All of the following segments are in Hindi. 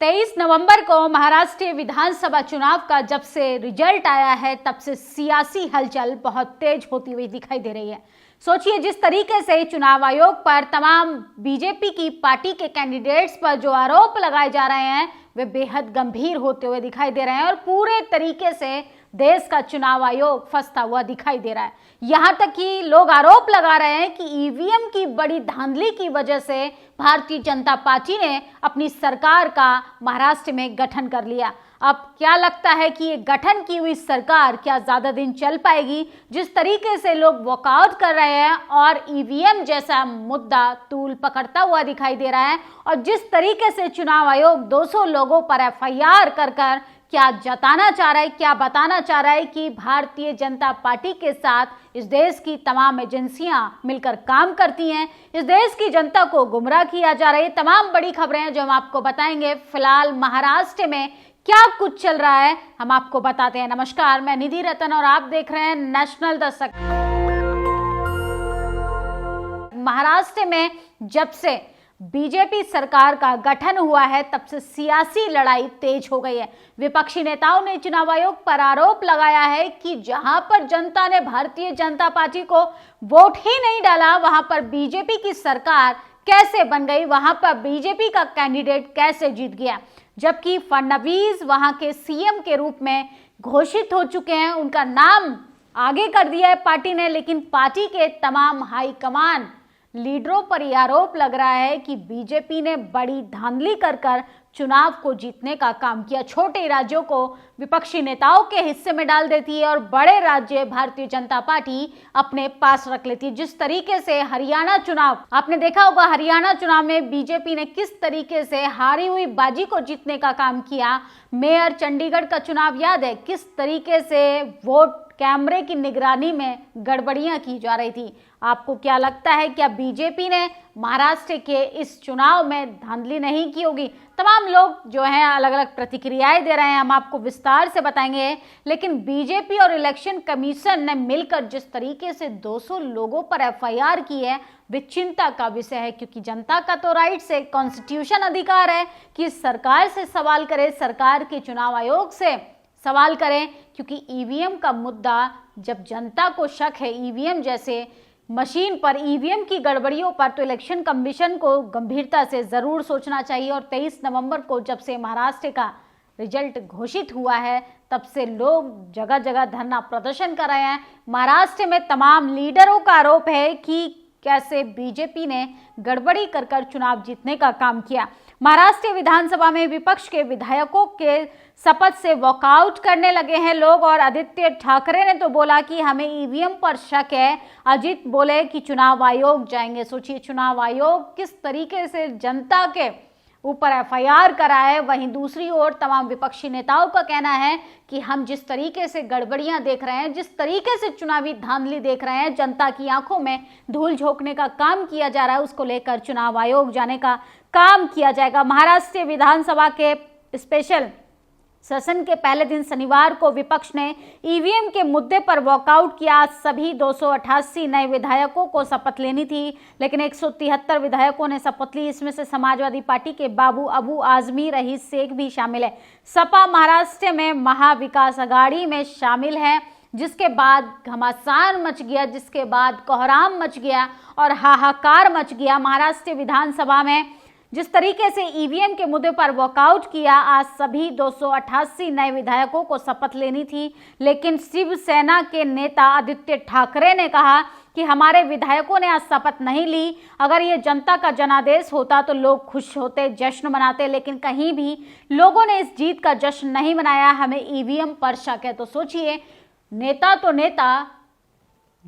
23 नवंबर को महाराष्ट्र विधानसभा चुनाव का जब से रिजल्ट आया है तब से सियासी हलचल बहुत तेज होती हुई दिखाई दे रही है। सोचिए, जिस तरीके से चुनाव आयोग पर तमाम बीजेपी की पार्टी के कैंडिडेट्स पर जो आरोप लगाए जा रहे हैं वे बेहद गंभीर होते हुए दिखाई दे रहे हैं और पूरे तरीके से देश का चुनाव आयोग फंसता हुआ दिखाई दे रहा है। यहां तक कि लोग आरोप लगा रहे हैं कि ईवीएम की बड़ी धांधली की वजह से भारतीय जनता पार्टी ने अपनी सरकार का महाराष्ट्र में गठन कर लिया। अब क्या लगता है कि ये गठन की हुई सरकार क्या ज्यादा दिन चल पाएगी? जिस तरीके से लोग वॉकआउट कर रहे हैं और ईवीएम जैसा मुद्दा तूल पकड़ता हुआ दिखाई दे रहा है और जिस तरीके से चुनाव आयोग 200 लोगों पर एफआईआर कर क्या जताना चाह रहा है, क्या बताना चाह रहा है कि भारतीय जनता पार्टी के साथ इस देश की तमाम एजेंसियां मिलकर काम करती हैं, इस देश की जनता को गुमराह किया जा रहा है। तमाम बड़ी खबरें हैं जो हम आपको बताएंगे। फिलहाल महाराष्ट्र में क्या कुछ चल रहा है हम आपको बताते हैं। नमस्कार, मैं निधि रतन और आप देख रहे हैं नेशनल दस्तक। महाराष्ट्र में जब से बीजेपी सरकार का गठन हुआ है तब से सियासी लड़ाई तेज हो गई है। विपक्षी नेताओं ने चुनाव आयोग पर आरोप लगाया है कि जहां पर जनता ने भारतीय जनता पार्टी को वोट ही नहीं डाला वहां पर बीजेपी की सरकार कैसे बन गई, वहां पर बीजेपी का कैंडिडेट कैसे जीत गया, जबकि फडणवीस वहां के सीएम के रूप में घोषित हो चुके हैं। उनका नाम आगे कर दिया है पार्टी ने, लेकिन पार्टी के तमाम हाईकमान लीडरों पर यह आरोप लग रहा है कि बीजेपी ने बड़ी धांधली कर चुनाव को जीतने का काम किया। छोटे राज्यों को विपक्षी नेताओं के हिस्से में डाल देती है और बड़े राज्य भारतीय जनता पार्टी अपने पास रख लेती है। जिस तरीके से हरियाणा चुनाव आपने देखा होगा, हरियाणा चुनाव में बीजेपी ने किस तरीके से हारी हुई बाजी को जीतने का काम किया। मेयर चंडीगढ़ का चुनाव याद है, किस तरीके से वोट कैमरे की निगरानी में गड़बड़ियां की जा रही थी। आपको क्या लगता है, क्या बीजेपी ने महाराष्ट्र के इस चुनाव में धांधली नहीं की होगी? तमाम लोग जो हैं अलग अलग प्रतिक्रियाएं दे रहे हैं, हम आपको विस्तार से बताएंगे। लेकिन बीजेपी और इलेक्शन कमीशन ने मिलकर जिस तरीके से 200 लोगों पर एफआईआर की है वे चिंता का विषय है, क्योंकि जनता का तो राइट से कॉन्स्टिट्यूशन अधिकार है कि सरकार से सवाल करे, सरकार के चुनाव आयोग से सवाल करें, क्योंकि ईवीएम का मुद्दा जब जनता को शक है ईवीएम जैसे मशीन पर, ईवीएम की गड़बड़ियों पर, तो इलेक्शन कमीशन को गंभीरता से जरूर सोचना चाहिए। और 23 नवंबर को जब से महाराष्ट्र का रिजल्ट घोषित हुआ है तब से लोग जगह जगह धरना प्रदर्शन कर रहे हैं। महाराष्ट्र में तमाम लीडरों का आरोप है कि कैसे बीजेपी ने गड़बड़ी कर चुनाव जीतने का काम किया। महाराष्ट्र विधानसभा में विपक्ष के विधायकों के शपथ से वॉकआउट करने लगे हैं लोग और आदित्य ठाकरे ने तो बोला कि हमें ईवीएम पर शक है। अजित बोले कि चुनाव आयोग जाएंगे। सोचिए, चुनाव आयोग किस तरीके से जनता के ऊपर एफआईआर करा है। वहीं दूसरी ओर तमाम विपक्षी नेताओं का कहना है कि हम जिस तरीके से गड़बड़ियां देख रहे हैं, जिस तरीके से चुनावी धांधली देख रहे हैं, जनता की आंखों में धूल झोंकने का काम किया जा रहा है, उसको लेकर चुनाव आयोग जाने का काम किया जाएगा। महाराष्ट्र विधानसभा के स्पेशल सेशन के पहले दिन शनिवार को विपक्ष ने ईवीएम के मुद्दे पर वॉकआउट किया। सभी 288 नए विधायकों को शपथ लेनी थी, लेकिन 173 विधायकों ने शपथ ली। इसमें से समाजवादी पार्टी के बाबू अबू आजमी, रईस शेख भी शामिल है। सपा महाराष्ट्र में महाविकास आघाड़ी में शामिल है, जिसके बाद घमासान मच गया, जिसके बाद कोहराम मच गया और हाहाकार मच गया। महाराष्ट्र विधानसभा में जिस तरीके से ईवीएम के मुद्दे पर वॉकआउट किया, आज सभी 288 नए विधायकों को शपथ लेनी थी, लेकिन शिवसेना के नेता आदित्य ठाकरे ने कहा कि हमारे विधायकों ने आज शपथ नहीं ली। अगर ये जनता का जनादेश होता तो लोग खुश होते, जश्न मनाते, लेकिन कहीं भी लोगों ने इस जीत का जश्न नहीं मनाया। हमें ईवीएम पर शक है। तो सोचिए, नेता तो नेता,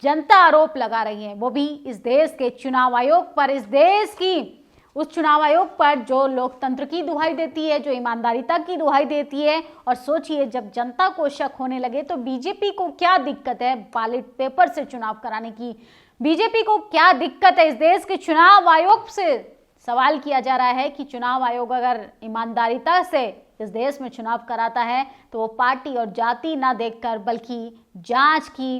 जनता आरोप लगा रही है, वो भी इस देश के चुनाव आयोग पर, इस देश की उस चुनाव आयोग पर जो लोकतंत्र की दुहाई देती है, जो ईमानदारिता की दुहाई देती है। और सोचिए, जब जनता को शक होने लगे तो बीजेपी को क्या दिक्कत है बैलेट पेपर से चुनाव कराने की? बीजेपी को क्या दिक्कत है? इस देश के चुनाव आयोग से सवाल किया जा रहा है कि चुनाव आयोग अगर ईमानदारिता से इस देश में चुनाव कराता है तो वो पार्टी और जाति ना देखकर बल्कि जांच की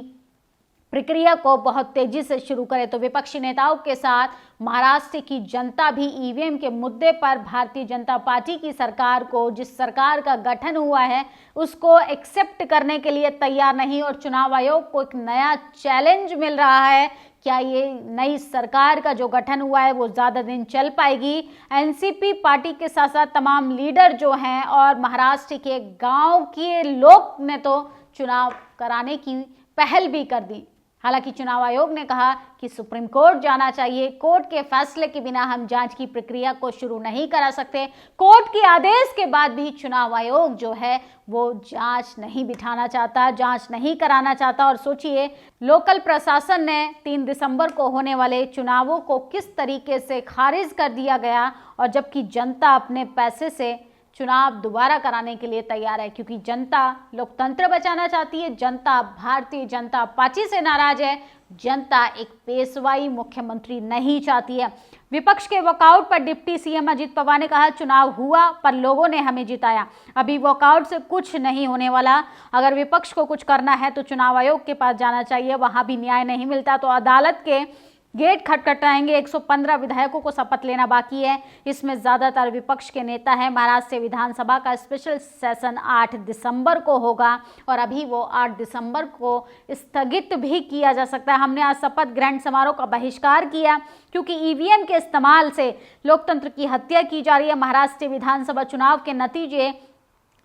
प्रक्रिया को बहुत तेजी से शुरू करे। तो विपक्षी नेताओं के साथ महाराष्ट्र की जनता भी ईवीएम के मुद्दे पर भारतीय जनता पार्टी की सरकार को, जिस सरकार का गठन हुआ है, उसको एक्सेप्ट करने के लिए तैयार नहीं और चुनाव आयोग को एक नया चैलेंज मिल रहा है। क्या ये नई सरकार का जो गठन हुआ है वो ज्यादा दिन चल पाएगी? एनसीपी पार्टी के साथ साथ तमाम लीडर जो हैं और महाराष्ट्र के गांव के लोग ने तो चुनाव कराने की पहल भी कर दी। हालांकि चुनाव आयोग ने कहा कि सुप्रीम कोर्ट जाना चाहिए, कोर्ट के फैसले के बिना हम जांच की प्रक्रिया को शुरू नहीं करा सकते। कोर्ट के आदेश के बाद भी चुनाव आयोग जो है वो जांच नहीं बिठाना चाहता, जांच नहीं कराना चाहता। और सोचिए, लोकल प्रशासन ने 3 दिसंबर को होने वाले चुनावों को किस तरीके से खारिज कर दिया गया, और जबकि जनता अपने पैसे से चुनाव दोबारा कराने के लिए तैयार है, क्योंकि जनता लोकतंत्र बचाना चाहती है, जनता भारतीय जनता पार्टी से नाराज है, जनता एक पेशवाई मुख्यमंत्री नहीं चाहती है। विपक्ष के वॉकआउट पर डिप्टी सीएम अजित पवार ने कहा, चुनाव हुआ पर लोगों ने हमें जिताया, अभी वॉकआउट से कुछ नहीं होने वाला। अगर विपक्ष को कुछ करना है तो चुनाव आयोग के पास जाना चाहिए, वहां भी न्याय नहीं मिलता तो अदालत के गेट खटखटाएंगे। 115 विधायकों को शपथ लेना बाकी है, इसमें ज्यादातर विपक्ष के नेता हैं। महाराष्ट्र विधानसभा का स्पेशल सेशन 8 दिसंबर को होगा और अभी वो 8 दिसंबर को स्थगित भी किया जा सकता है। हमने आज शपथ ग्रहण समारोह का बहिष्कार किया क्योंकि ईवीएम के इस्तेमाल से लोकतंत्र की हत्या की जा रही है। महाराष्ट्र विधानसभा चुनाव के नतीजे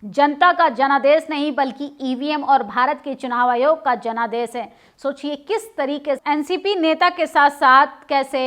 जनता का जनादेश नहीं बल्कि ईवीएम और भारत के चुनाव आयोग का जनादेश है। सोचिए किस तरीके से एनसीपी नेता के साथ साथ कैसे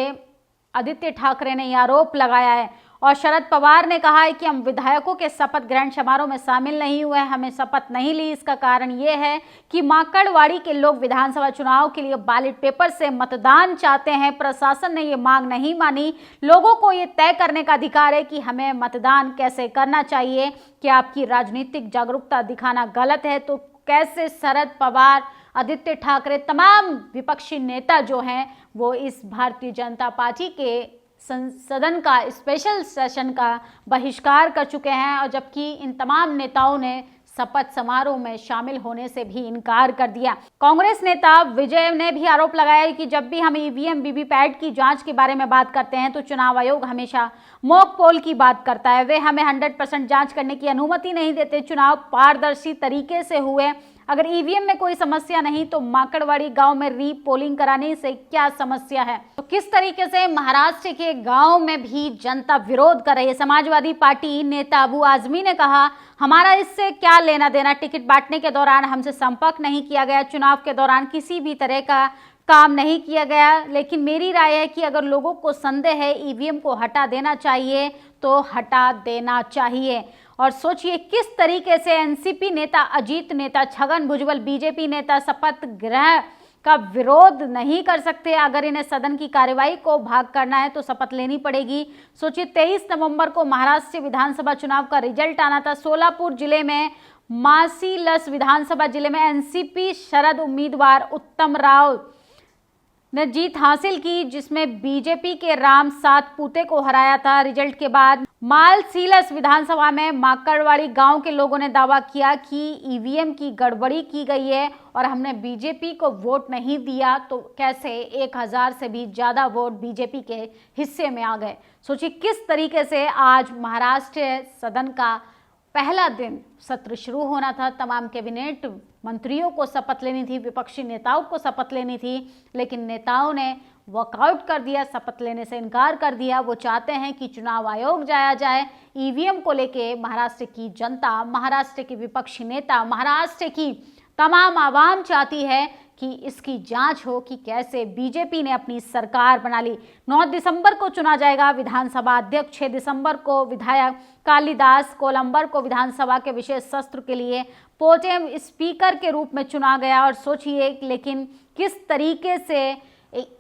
आदित्य ठाकरे ने यह आरोप लगाया है और शरद पवार ने कहा है कि हम विधायकों के शपथ ग्रहण समारोह में शामिल नहीं हुए, हमें शपथ नहीं ली। इसका कारण ये है कि माकड़वाड़ी के लोग विधानसभा चुनाव के लिए बैलेट पेपर से मतदान चाहते हैं। प्रशासन ने ये मांग नहीं मानी। लोगों को ये तय करने का अधिकार है कि हमें मतदान कैसे करना चाहिए। क्या आपकी राजनीतिक जागरूकता दिखाना गलत है तो कैसे शरद पवार, आदित्य ठाकरे, तमाम विपक्षी नेता जो हैं वो इस भारतीय जनता पार्टी के सदन का स्पेशल सेशन का बहिष्कार कर चुके हैं, और जबकि इन तमाम नेताओं ने शपथ समारोह में शामिल होने से भी इनकार कर दिया। कांग्रेस नेता विजय ने भी आरोप लगाया कि जब भी हम ईवीएम वीवीपैट की जांच के बारे में बात करते हैं तो चुनाव आयोग हमेशा मॉक पोल की बात करता है। वे हमें 100% जांच करने की अनुमति नहीं देते। चुनाव पारदर्शी तरीके से हुए, अगर ईवीएम में कोई समस्या नहीं तो माकड़वाड़ी गांव में री पोलिंग कराने से क्या समस्या है। तो किस तरीके से महाराष्ट्र के गांव में भी जनता विरोध कर रही है। समाजवादी पार्टी नेता अबू आजमी ने कहा, हमारा इससे क्या लेना देना, टिकट बांटने के दौरान हमसे संपर्क नहीं किया गया, चुनाव के दौरान किसी भी तरह का काम नहीं किया गया। लेकिन मेरी राय है कि अगर लोगों को संदेह है ईवीएम को हटा देना चाहिए तो हटा देना चाहिए। और सोचिए किस तरीके से एनसीपी नेता अजीत नेता छगन भुजबल, बीजेपी नेता शपथ ग्रहण का विरोध नहीं कर सकते। अगर इन्हें सदन की कार्यवाही को भाग करना है तो शपथ लेनी पड़ेगी। सोचिए 23 नवंबर को महाराष्ट्र विधानसभा चुनाव का रिजल्ट आना था। सोलापुर जिले में मासीलस विधानसभा जिले में एनसीपी शरद उम्मीदवार उत्तम राव ने जीत हासिल की, जिसमें बीजेपी के राम सातपुते को हराया था। रिजल्ट के बाद मालसीलस विधानसभा में माकड़वाड़ी गांव के लोगों ने दावा किया कि ईवीएम की गड़बड़ी की गई है और हमने बीजेपी को वोट नहीं दिया। तो कैसे 1000 से भी ज्यादा वोट बीजेपी के हिस्से में आ गए। सोचिए किस तरीके से आज महाराष्ट्र सदन का पहला दिन सत्र शुरू होना था। तमाम कैबिनेट मंत्रियों को शपथ लेनी थी, विपक्षी नेताओं को शपथ लेनी थी, लेकिन नेताओं ने वॉकआउट कर दिया, शपथ लेने से इनकार कर दिया। वो चाहते हैं कि चुनाव आयोग जाया जाए। ईवीएम को लेके महाराष्ट्र की जनता, महाराष्ट्र के विपक्षी नेता, महाराष्ट्र की तमाम आवाम चाहती है कि इसकी जांच हो कि कैसे बीजेपी ने अपनी सरकार बना ली। 9 दिसंबर को चुना जाएगा विधानसभा अध्यक्ष। 6 दिसंबर को विधायक कालिदास कोलंबर को विधानसभा के विशेष सत्र के लिए प्रोटेम स्पीकर के रूप में चुना गया। और सोचिए लेकिन किस तरीके से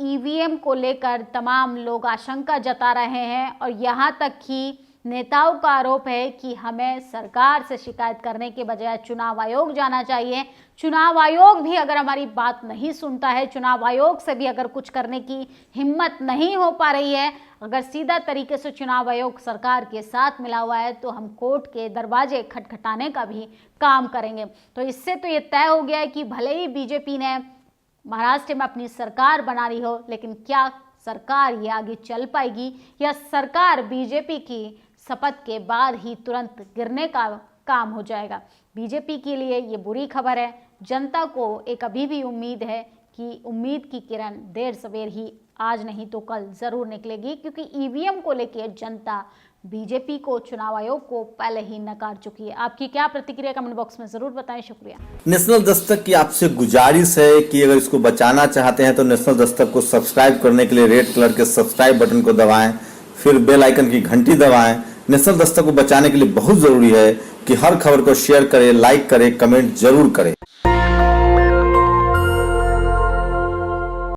ईवीएम को लेकर तमाम लोग आशंका जता रहे हैं, और यहाँ तक कि नेताओं का आरोप है कि हमें सरकार से शिकायत करने के बजाय चुनाव आयोग जाना चाहिए। चुनाव आयोग भी अगर हमारी बात नहीं सुनता है, चुनाव आयोग से भी अगर कुछ करने की हिम्मत नहीं हो पा रही है, अगर सीधा तरीके से चुनाव आयोग सरकार के साथ मिला हुआ है तो हम कोर्ट के दरवाजे खटखटाने का भी काम करेंगे। तो इससे तो ये तय हो गया है कि भले ही बीजेपी ने महाराष्ट्र में अपनी सरकार बना रही हो, लेकिन क्या सरकार ये आगे चल पाएगी या सरकार बीजेपी की शपथ के बाद ही तुरंत गिरने का काम हो जाएगा? बीजेपी के लिए ये बुरी खबर है। जनता को एक अभी भी उम्मीद है कि उम्मीद की किरण देर सवेर ही, आज नहीं तो कल जरूर निकलेगी, क्योंकि ईवीएम को लेकर जनता बीजेपी को, चुनाव आयोग को पहले ही नकार चुकी है। आपकी क्या प्रतिक्रिया, कमेंट बॉक्स में जरूर बताएं। शुक्रिया। नेशनल दस्तक की आपसे गुजारिश है कि अगर इसको बचाना चाहते हैं तो नेशनल दस्तक को सब्सक्राइब करने के लिए रेड कलर के सब्सक्राइब बटन को दबाएं, फिर बेल आइकन की घंटी दबाएं। नेशनल दस्तक को बचाने के लिए बहुत जरूरी है कि हर खबर को शेयर करें, लाइक करें, कमेंट जरूर करें।